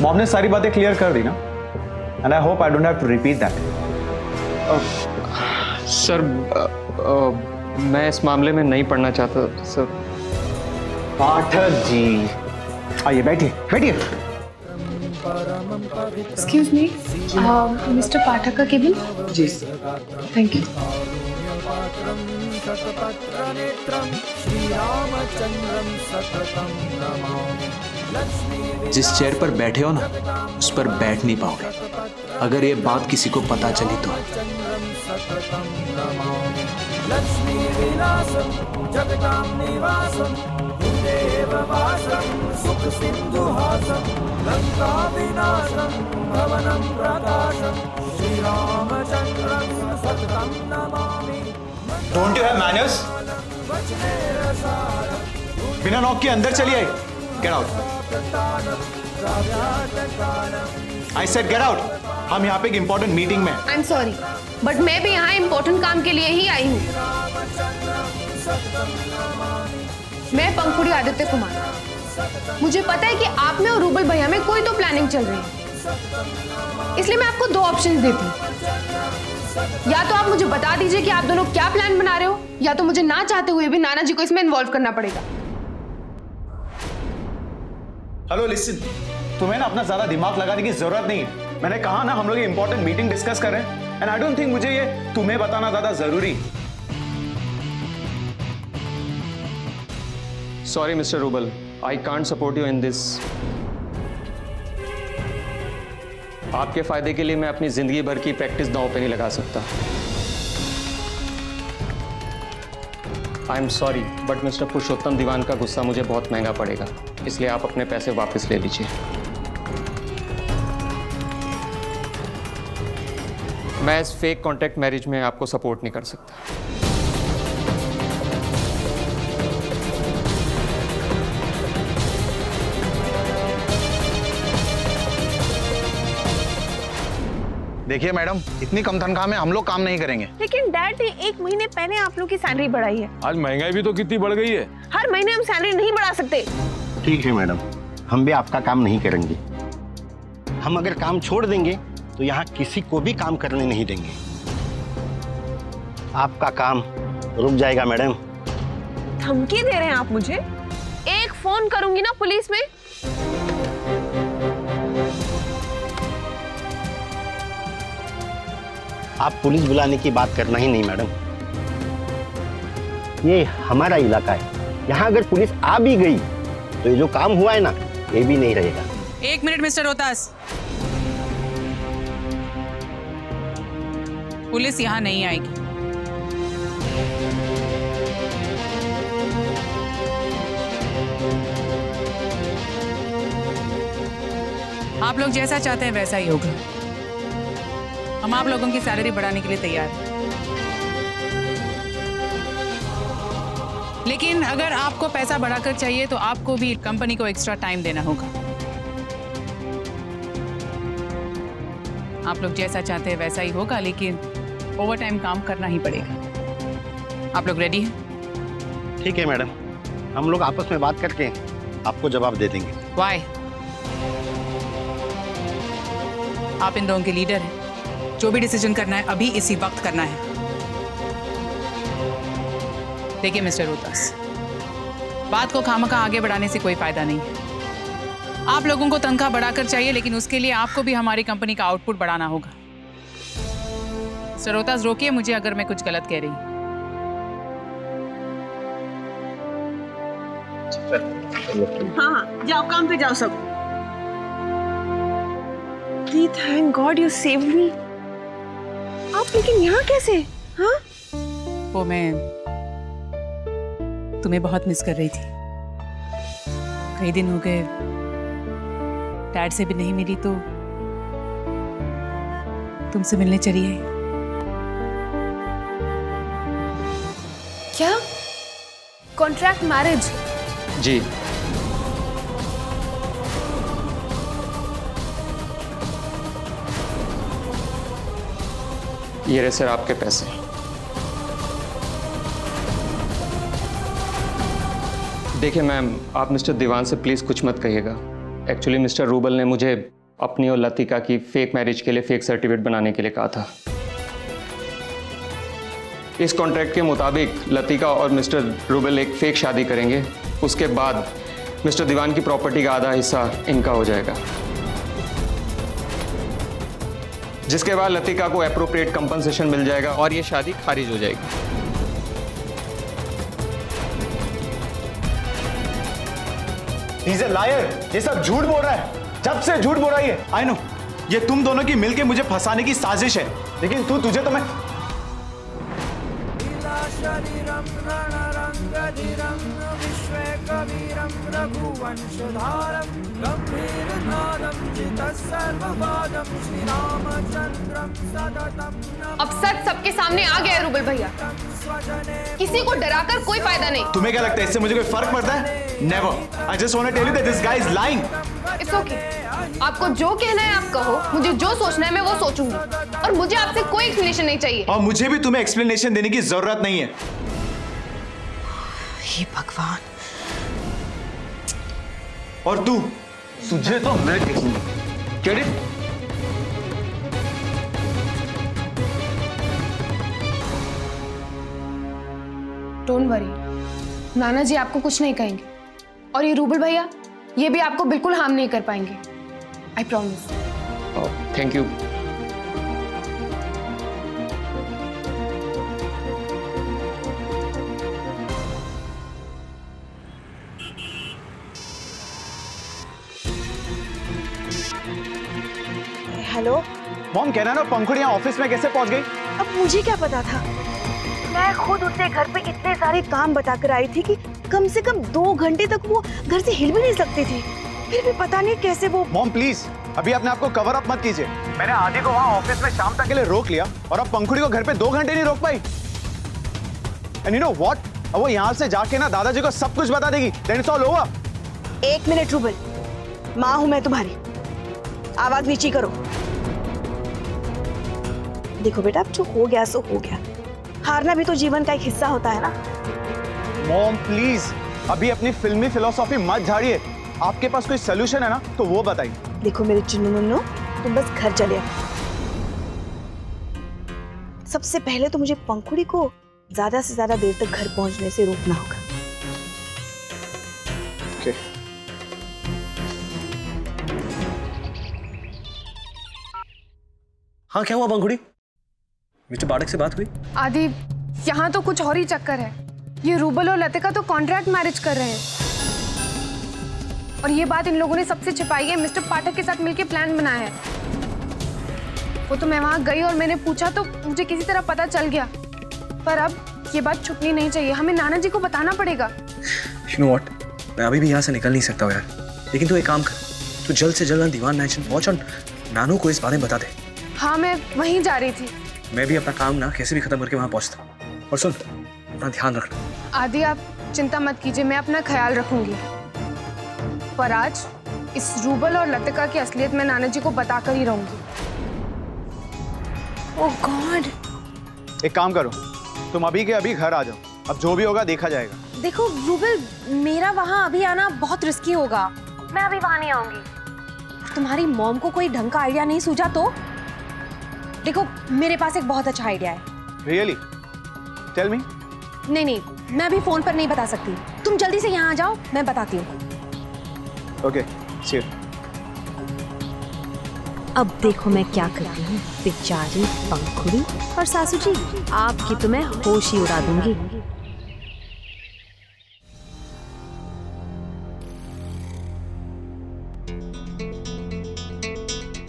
Mom ने सारी बातें क्लियर कर दी ना, and I hope I don't have to repeat that. Sir मैं इस मामले में नहीं पढ़ना चाहता सर। पाठक जी आइए, बैठिए बैठिए। एक्सक्यूज मी, मिस्टर पाठक का केबिन। जी थैंक यू। जिस चेयर पर बैठे हो ना, उस पर बैठ नहीं पाओगे। अगर ये बात किसी को पता चली तो। Don't you have manners? बिना नॉक के अंदर चली आई। Get out. I said get out. हम यहाँ पे एक इंपॉर्टेंट मीटिंग में। आई एम सॉरी, बट मैं भी यहाँ इंपॉर्टेंट काम के लिए ही आई हूँ। मैं पंखुड़ी आदित्य कुमार। मुझे पता है कि आप में और रूबल भैया में कोई तो प्लानिंग चल रही है, इसलिए मैं आपको दो ऑप्शंस देती हूँ। या तो आप मुझे बता दीजिए कि आप दोनों क्या प्लान बना रहे हो, या तो मुझे ना चाहते हुए भी नाना जी को इसमें इन्वॉल्व करना पड़ेगा। हेलो लिसन, तुम्हें ना अपना ज्यादा दिमाग लगाने की जरूरत नहीं है। मैंने कहा ना हम लोग इंपॉर्टेंट मीटिंग डिस्कस कर रहे हैं, एंड आई डोंट थिंक मुझे ये तुम्हें बताना ज्यादा जरूरी। Sorry mister rouble, I can't support you in this. आपके फायदे के लिए मैं अपनी जिंदगी भर की प्रैक्टिस दांव पे नहीं लगा सकता। I am sorry, but mister Purushottam Diwan का गुस्सा मुझे बहुत महंगा पड़ेगा, इसलिए आप अपने पैसे वापस ले लीजिए। मैं इस फेक कॉन्ट्रैक्ट मैरिज में आपको सपोर्ट नहीं कर सकता। देखिए मैडम, इतनी कम तनख्वाह में हम लोग काम नहीं करेंगे। लेकिन डैड ने 1 महीने पहले आप लोग की सैलरी बढ़ाई है। आज महंगाई भी तो कितनी बढ़ गई है। हर महीने हम सैलरी नहीं बढ़ा सकते। ठीक है मैडम, हम भी आपका काम नहीं करेंगे। हम अगर काम छोड़ देंगे तो यहाँ किसी को भी काम करने नहीं देंगे। आपका काम रुक जाएगा मैडम। धमकी दे रहे हैं आप मुझे? एक फोन करूंगी ना पुलिस में। आप पुलिस बुलाने की बात करना ही नहीं मैडम। ये हमारा इलाका है, यहाँ अगर पुलिस आ भी गई तो ये जो काम हुआ है ना, ये भी नहीं रहेगा। 1 मिनट मिस्टर रोहतास, पुलिस यहाँ नहीं आएगी। आप लोग जैसा चाहते हैं वैसा ही होगा। हम आप लोगों की सैलरी बढ़ाने के लिए तैयार हैं। लेकिन अगर आपको पैसा बढ़ाकर चाहिए तो आपको भी कंपनी को एक्स्ट्रा टाइम देना होगा। आप लोग जैसा चाहते हैं वैसा ही होगा, लेकिन ओवर टाइम काम करना ही पड़ेगा। आप लोग रेडी हैं? ठीक है मैडम, हम लोग आपस में बात करके आपको जवाब दे देंगे। वाई? आप इन दोनों के लीडर हैं, जो भी डिसीजन करना है अभी इसी वक्त करना है। देखिए मिस्टर रोहतास, बात को खामखा आगे बढ़ाने से कोई फायदा नहीं है। आप लोगों को तनख्वाह बढ़ाकर चाहिए, लेकिन उसके लिए आपको भी हमारी कंपनी का आउटपुट बढ़ाना होगा। मिस्टर रोहतास, रोकिए मुझे अगर मैं कुछ गलत कह रही हूं। हाँ, जाओ काम पे जाओ सब। Thank God you saved me. आप लेकिन यहाँ कैसे? हाँ? वो मैं तुम्हें बहुत मिस कर रही थी। कई दिन हो गए डैड से भी नहीं मिली, तो तुमसे मिलने चली आई। क्या कॉन्ट्रैक्ट मैरिज? जी, ये रहे सर आपके पैसे। देखिए मैम, आप मिस्टर दीवान से प्लीज कुछ मत कहिएगा। एक्चुअली मिस्टर रूबल ने मुझे अपनी और लतिका की फेक मैरिज के लिए फेक सर्टिफिकेट बनाने के लिए कहा था। इस कॉन्ट्रैक्ट के मुताबिक लतिका और मिस्टर रूबल एक फेक शादी करेंगे। उसके बाद मिस्टर दीवान की प्रॉपर्टी का आधा हिस्सा इनका हो जाएगा, जिसके बाद लतिका को एप्रोप्रिएट कंपनसेशन मिल जाएगा और ये शादी खारिज हो जाएगी। He's a liar. ये सब झूठ बोल रहा है, जब से झूठ बोल रहा है ये। I know. ये तुम दोनों की मिलके मुझे फंसाने की साजिश है, लेकिन तुझे तो मैं अब सच सबके सामने आ गया है रूबल भैया। किसी को डराकर कोई फायदा नहीं। तुम्हें क्या लगता है इससे मुझे कोई फर्क पड़ता है? Never. I just want to tell you that this guy is lying. It's okay. आपको जो कहना है आप कहो, मुझे जो सोचना है मैं वो सोचूंगी, और मुझे आपसे कोई एक्सप्लेनेशन नहीं चाहिए। और मुझे भी तुम्हें एक्सप्लेनेशन देने की जरूरत नहीं है। हे भगवान। और तुझे तो मैं देखूंगा। Get it? डोंट वरी, नाना जी आपको कुछ नहीं कहेंगे, और ये रूबल भैया ये भी आपको बिल्कुल हार्म नहीं कर पाएंगे। I promise. Thank you. Hello. Mom कह रहा ना पंखुड़ी यहाँ ऑफिस में कैसे पहुंच गई? अब मुझे क्या पता था, मैं खुद उसे घर पे इतने सारे काम बताकर आई थी कि कम से कम 2 घंटे तक वो घर से हिल भी नहीं सकती थी, फिर भी पता नहीं कैसे वो। मॉम प्लीज अभी अपने आप को कवर अप मत कीजिए। मैंने आदि को वहाँ ऑफिस में शाम तक के लिए रोक लिया, और अब पंखुड़ी को घर पे 2 घंटे नहीं रोक पाई। एंड यू नो व्हाट, अब वो यहाँ से जाके ना दादाजी को सब कुछ बता देगी। Then it's all over. 1 minute रूबल, माँ हूं मैं तुम्हारी, आवाज नीची करो। देखो बेटा, अब जो हो गया सो हो गया, हारना भी तो जीवन का एक हिस्सा होता है ना। मॉम प्लीज अभी अपनी फिल्मी फिलोसॉफी मत झाड़िए। आपके पास कोई सोल्यूशन है ना तो वो बताइए। देखो मेरे चुन्नू मुन्नू, तुम बस घर चले आओ। सबसे पहले तो मुझे पंखुड़ी को ज्यादा से ज्यादा देर तक घर पहुंचने से रोकना होगा। okay. हाँ क्या हुआ पंखुड़ी? मिस्टर पाठक से बात हुई? आदि, यहाँ तो कुछ और ही चक्कर है। ये रूबल और लतिका तो कॉन्ट्रैक्ट मैरिज कर रहे हैं, और ये बात इन लोगों ने सबसे छिपाई है। मिस्टर पाठक के साथ मिलकर प्लान बनाया है। वो तो मैं वहां गई और मैंने पूछा तो मुझे किसी तरह पता चल गया, पर अब ये बात छुपनी नहीं चाहिए। हमें नाना जी को बताना पड़ेगा। You know what? मैं अभी भी यहाँ से निकल नहीं सकता हूँ यार, लेकिन तू एक काम कर, तू जल्द से जल्द दीवान मैंशन पहुंच और नानू को इस बारे में बता दे। हाँ मैं वहीं जा रही थी। मैं भी अपना काम ना कैसे भी खत्म करके वहां पहुंचता हूँ। और सुन, अपना ध्यान रखना। आदि आप चिंता मत कीजिए, मैं अपना ख्याल रखूंगी, पर आज इस रूबल और लतिका की असलियत मैं नाना जी को बताकर ही रहूंगी। ओह गॉड। एक काम करो, तुम अभी के अभी घर आ जाओ, अब जो भी होगा देखा जाएगा। देखो रूबल, मेरा वहाँ अभी आना बहुत रिस्की होगा, मैं अभी वहाँ नहीं आऊंगी। तुम्हारी मॉम को कोई ढंग का आइडिया नहीं सूझा तो देखो, मेरे पास एक बहुत अच्छा आइडिया है। रियली? Tell me. नहीं नहीं, मैं अभी फोन पर नहीं बता सकती, तुम जल्दी से यहाँ आ जाओ, मैं बताती हूँ। Okay, see you. अब देखो मैं क्या करती हूँ, बेचारी पंखुड़ी और सासू जी, आपकी तो मैं होश ही उड़ा दूंगी।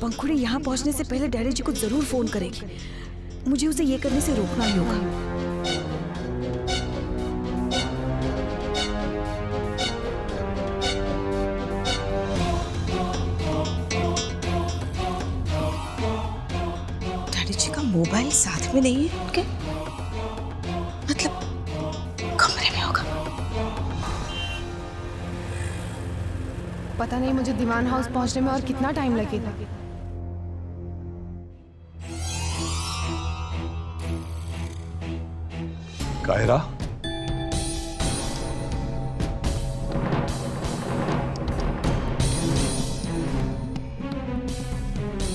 पंखुड़ी यहाँ पहुँचने से पहले डैडी जी को जरूर फोन करेगी। मुझे उसे ये करने से रोकना ही होगा। डैडी जी का मोबाइल साथ में नहीं है उनके, मतलब कमरे में होगा। पता नहीं मुझे दीवान हाउस पहुंचने में और कितना टाइम लगेगा। कायरा,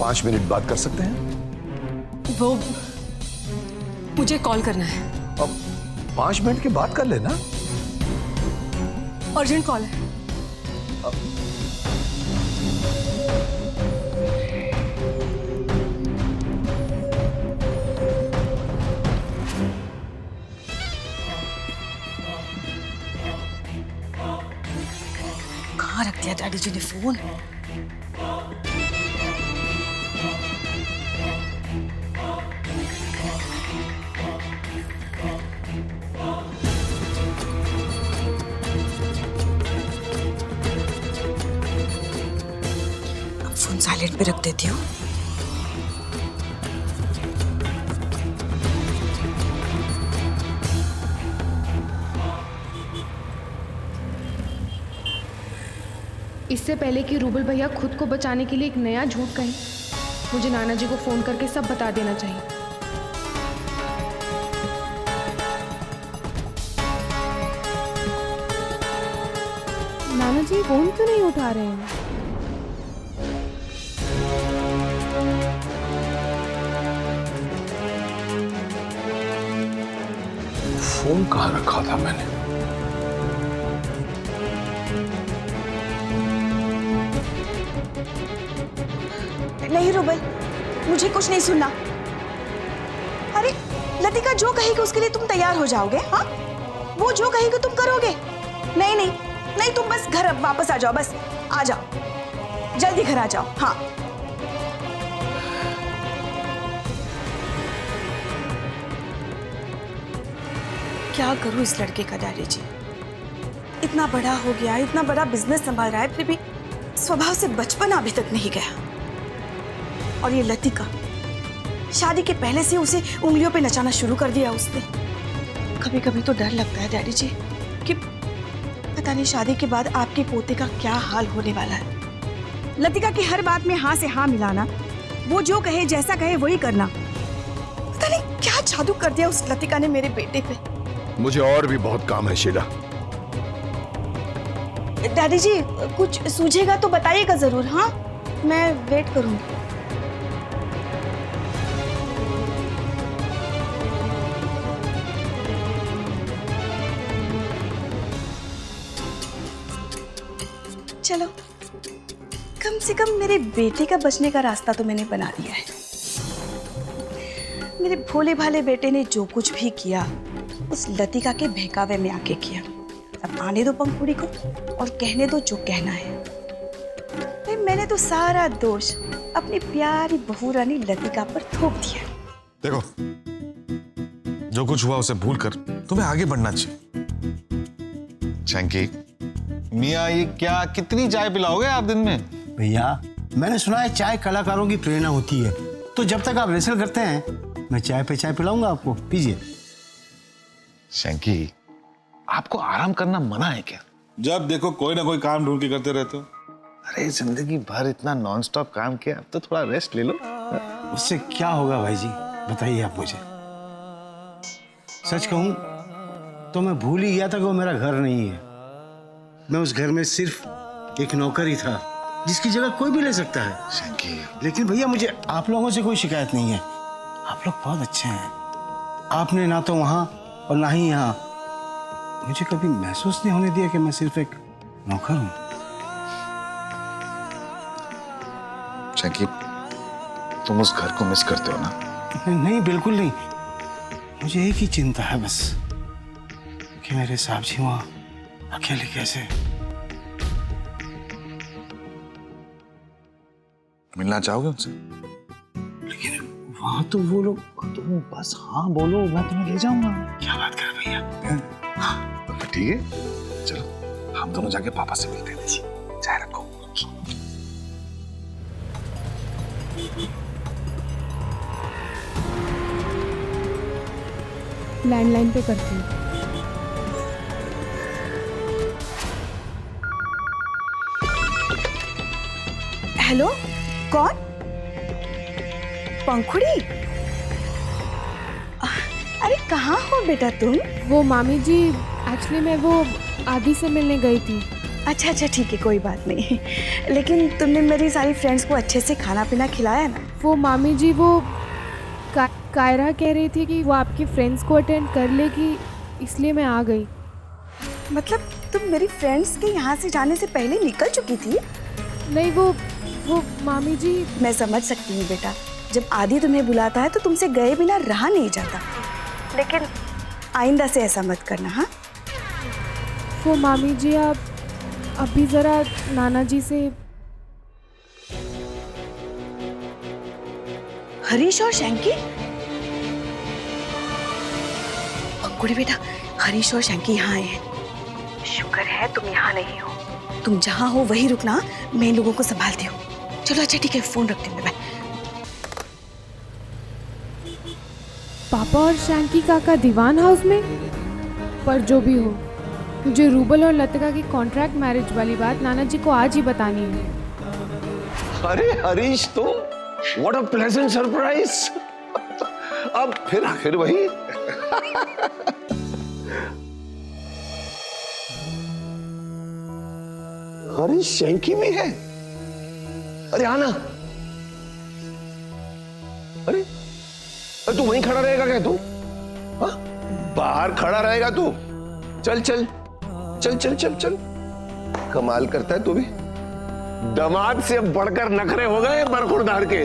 5 मिनट बात कर सकते हैं? वो मुझे कॉल करना है। अब 5 मिनट की बात कर लेना। अर्जेंट कॉल है। कहाँ रख दिया डैडी जी ने फोन? अब फोन साइलेंट पे रख देती हूँ। इससे पहले कि रूबल भैया खुद को बचाने के लिए एक नया झूठ कहें, मुझे नाना जी को फोन करके सब बता देना चाहिए। नाना जी फोन क्यों नहीं उठा रहे हैं? फोन कहाँ रखा था मैंने? नहीं रूबल, मुझे कुछ नहीं सुनना। अरे लतिका जो कहेगी उसके लिए तुम तैयार हो जाओगे? हाँ, वो जो कहेगी तुम करोगे? नहीं नहीं नहीं, तुम बस घर वापस आ जाओ, बस आ जाओ, जल्दी घर आ जाओ। हाँ क्या करूं इस लड़के का डैडी जी? इतना बड़ा हो गया, इतना बड़ा बिजनेस संभाल रहा है, फिर भी स्वभाव से बचपन अभी तक नहीं गया। और ये लतिका, शादी के पहले से उसे उंगलियों पे नचाना शुरू कर दिया उसने। कभी कभी तो डर लगता है डैडी जी कि पता नहीं शादी के बाद आपके पोते का क्या हाल होने वाला है। लतिका की हर बात में हाँ से हाँ मिलाना, वो जो कहे जैसा कहे वही करना। पता नहीं क्या जादू कर दिया उस लतिका ने मेरे बेटे पे। मुझे और भी बहुत काम है शीला। डैडी जी कुछ सूझेगा तो बताइएगा जरूर। हाँ, मैं वेट करूंगी। चलो, कम से कम मेरे बेटे का बचने का रास्ता तो मैंने बना दिया है। मेरे भोले भाले बेटे ने जो कुछ भी किया उस लतिका के बहकावे में आके किया। अब आने दो पंखुड़ी को और कहने दो जो कहना है। भाई मैंने तो सारा दोष अपनी प्यारी बहू रानी लतिका पर थोप दिया। देखो, जो कुछ हुआ उसे भूलकर तुम्हें आगे बढ़ना चाहिए। चैंकी, मियाँ ये क्या, कितनी चाय पिलाओगे आप दिन में? भैया मैंने सुना है चाय कलाकारों की प्रेरणा होती है, तो जब तक आप रेसल करते हैं मैं चाय पे चाय पिलाऊंगा आपको, पीजिए। चैंकी, आपको आराम करना मना है क्या? जब देखो कोई ना कोई काम ढूंढ के करते रहते हो। अरे जिंदगी भर इतना नॉनस्टॉप काम किया, अब तो थोड़ा रेस्ट ले लो। उससे क्या होगा भाई जी, बताइए आप मुझे। सच कहूं तो मैं भूल ही गया था कि वो मेरा घर नहीं है। मैं उस घर में सिर्फ एक नौकर ही था जिसकी जगह कोई भी ले सकता है। लेकिन भैया मुझे आप लोगों से कोई शिकायत नहीं है, आप लोग बहुत अच्छे हैं। आपने ना तो वहां और ना ही यहाँ मुझे कभी महसूस नहीं होने दिया कि मैं सिर्फ एक नौकर हूं। चैंकी, तुम उस घर को मिस करते हो ना? नहीं बिल्कुल नहीं, मुझे एक ही चिंता है बस कि मेरे साहब जी वहां अकेले कैसे। मिलना चाहोगे उनसे? लेकिन वहां तो वो लोग। तुम बस हाँ बोलो, मैं तुम्हें ले जाऊंगा। क्या बात कर भैया? हाँ ठीक है, चलो हम दोनों जाके पापा से मिलते हैं। चाय रखो। लैंडलाइन पे करती हूँ। हेलो, कौन? पंखुड़ी? अरे कहाँ हो बेटा तुम? वो मामी जी, एक्चुअली मैं वो आदि से मिलने गई थी। अच्छा अच्छा ठीक है, कोई बात नहीं। लेकिन तुमने मेरी सारी फ्रेंड्स को अच्छे से खाना पीना खिलाया ना? वो मामी जी, वो कायरा कह रही थी कि वो आपकी फ्रेंड्स को अटेंड कर लेगी, इसलिए मैं आ गई। मतलब तुम मेरी फ्रेंड्स के यहाँ से जाने से पहले निकल चुकी थी? नहीं, वो मामी जी। मैं समझ सकती हूँ बेटा, जब आदि तुम्हें बुलाता है तो तुमसे गए बिना रहा नहीं जाता, लेकिन आइंदा से ऐसा मत करना। हाँ वो मामी जी, आप अभी जरा नाना जी से। हरीश और शैंकी? अंकुड़ी बेटा, हरीश और शैंकी यहाँ आए हैं। शुक्र है तुम यहाँ नहीं हो। तुम जहाँ हो वहीं रुकना, मैं इन लोगों को संभालती हूँ। चलो अच्छा ठीक है, फोन रखती हूँ मैं। पापा और शैंकी काका दीवान हाउस में? पर जो भी हो, मुझे रूबल और लतिका की कॉन्ट्रैक्ट मैरिज वाली बात नाना जी को आज ही बतानी है। अरे हरीश, तुम व्हाट अ प्लेजेंट सरप्राइज। अब फिर वही। हरीश शैंकी में है? अरे आना। अरे तू वहीं खड़ा रहेगा क्या तू? हाँ? बाहर खड़ा रहेगा तू? चल चल चल चल चल चल। कमाल करता है तू भी। दामाद से बढ़कर नखरे हो गए बरखुरदार के।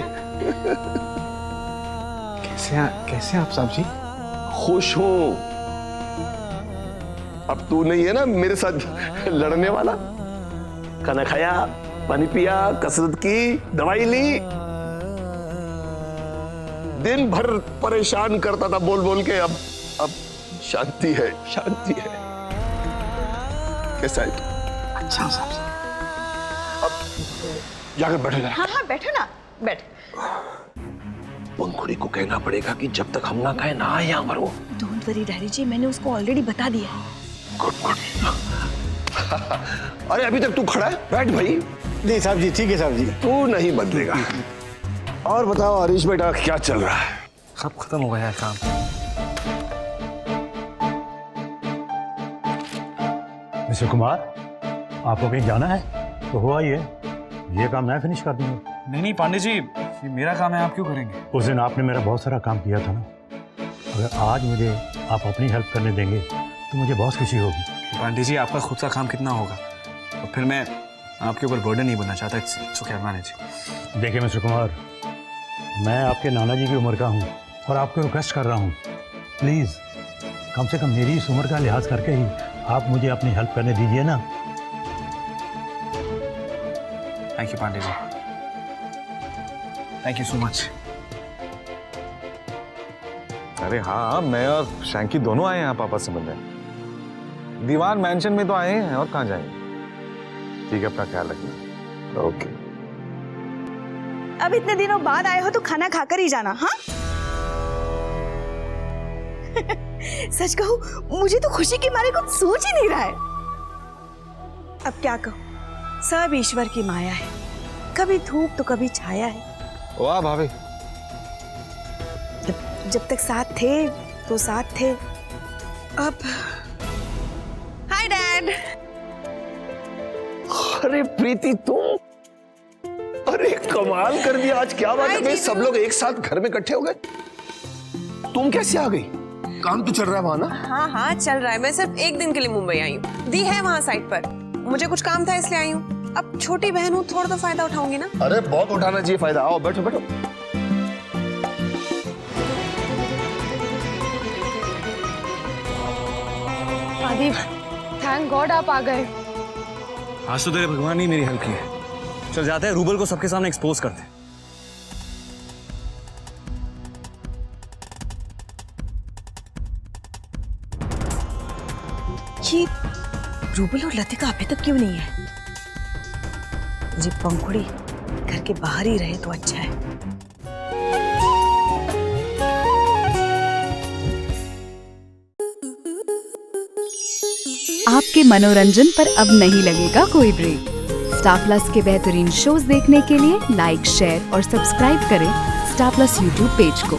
कैसे आप साहब जी? खुश हूं। अब तू नहीं है ना मेरे साथ लड़ने वाला। खाना खाया, पानी पिया, कसरत की, दवाई ली। दिन भर परेशान करता था बोल बोल के, अब शांति है, शांति है। कैसा है तू? अच्छा साहब जी। अब जाकर बैठो जरा। हाँ हाँ बैठो ना, बैठ। पंखुड़ी को कहना पड़ेगा कि जब तक हम ना खाए ना आए यहाँ पर वो। डोंट वरी डैडी जी, मैंने उसको ऑलरेडी बता दिया है। Good good. अरे अभी तक तू खड़ा है? बैठ भाई। नहीं साहब जी, ठीक है साहब जी। तू नहीं बदलेगा। और बताओ हरीश बेटा, क्या चल रहा है? सब खत्म हो गया है काम। मिस्टर कुमार, आपको कहीं जाना है तो हो आइए, ये काम मैं फिनिश कर दूंगा। नहीं पांडे जी, ये मेरा काम है, आप क्यों करेंगे? उस दिन आपने मेरा बहुत सारा काम किया था ना, अगर आज मुझे आप अपनी हेल्प करने देंगे तो मुझे बहुत खुशी होगी। पांडे जी, आपका खुद का काम कितना होगा, और फिर मैं आपके ऊपर बर्डन नहीं बनना चाहता। It's okay manage. देखिए मिस्टर कुमार, मैं आपके नाना जी की उम्र का हूँ और आपको रिक्वेस्ट कर रहा हूँ, प्लीज़ कम से कम मेरी इस उम्र का लिहाज करके ही आप मुझे अपनी हेल्प करने दीजिए ना। Thank you Pandey ji, thank you so much. अरे हाँ, मैं और शैंकी दोनों आए हैं यहाँ पापा से मिलने। दीवान मैंशन में तो आए हैं, और कहाँ जाएंगे। ठीक है, अपना ख्याल रखना। ओके। अब इतने दिनों बाद आए हो तो खाना खाकर ही जाना। हाँ सच कहूं, मुझे तो खुशी के मारे कुछ सोच ही नहीं रहा है। अब क्या कहूं, सब ईश्वर की माया है, कभी धूप तो कभी छाया है। वाह भाभी। जब तक साथ थे तो साथ थे, अब हाय डैड। अरे प्रीति तुम, अरे कमाल कर दिया आज। क्या बात है, सब लोग एक साथ घर में इकट्ठे हो गए। तुम कैसे आ गई? काम तो चल रहा है वहां ना? हाँ हाँ चल रहा है। मैं सिर्फ एक दिन के लिए मुंबई आई हूँ, दी है वहाँ साइट पर। मुझे कुछ काम था इसलिए आई हूँ। अब छोटी बहन हूँ, थोड़ा तो फायदा उठाऊंगी ना। अरे बहुत उठाना चाहिए फायदा। आओ बैठो बैठो। आदि, थैंक गॉड आप आ गए। आज तो तेरे भगवान ने मेरी हेल्प की है। चल जाते हैं, रूबल को सबके सामने एक्सपोज करते हैं। ये रूबल और लतिका अभी तक क्यों नहीं है? मुझे पंखुड़ी घर के बाहर ही रहे तो अच्छा है। आपके मनोरंजन पर अब नहीं लगेगा कोई ब्रेक। स्टार प्लस के बेहतरीन शोज देखने के लिए लाइक, शेयर और सब्सक्राइब करें स्टार प्लस यूट्यूब पेज को।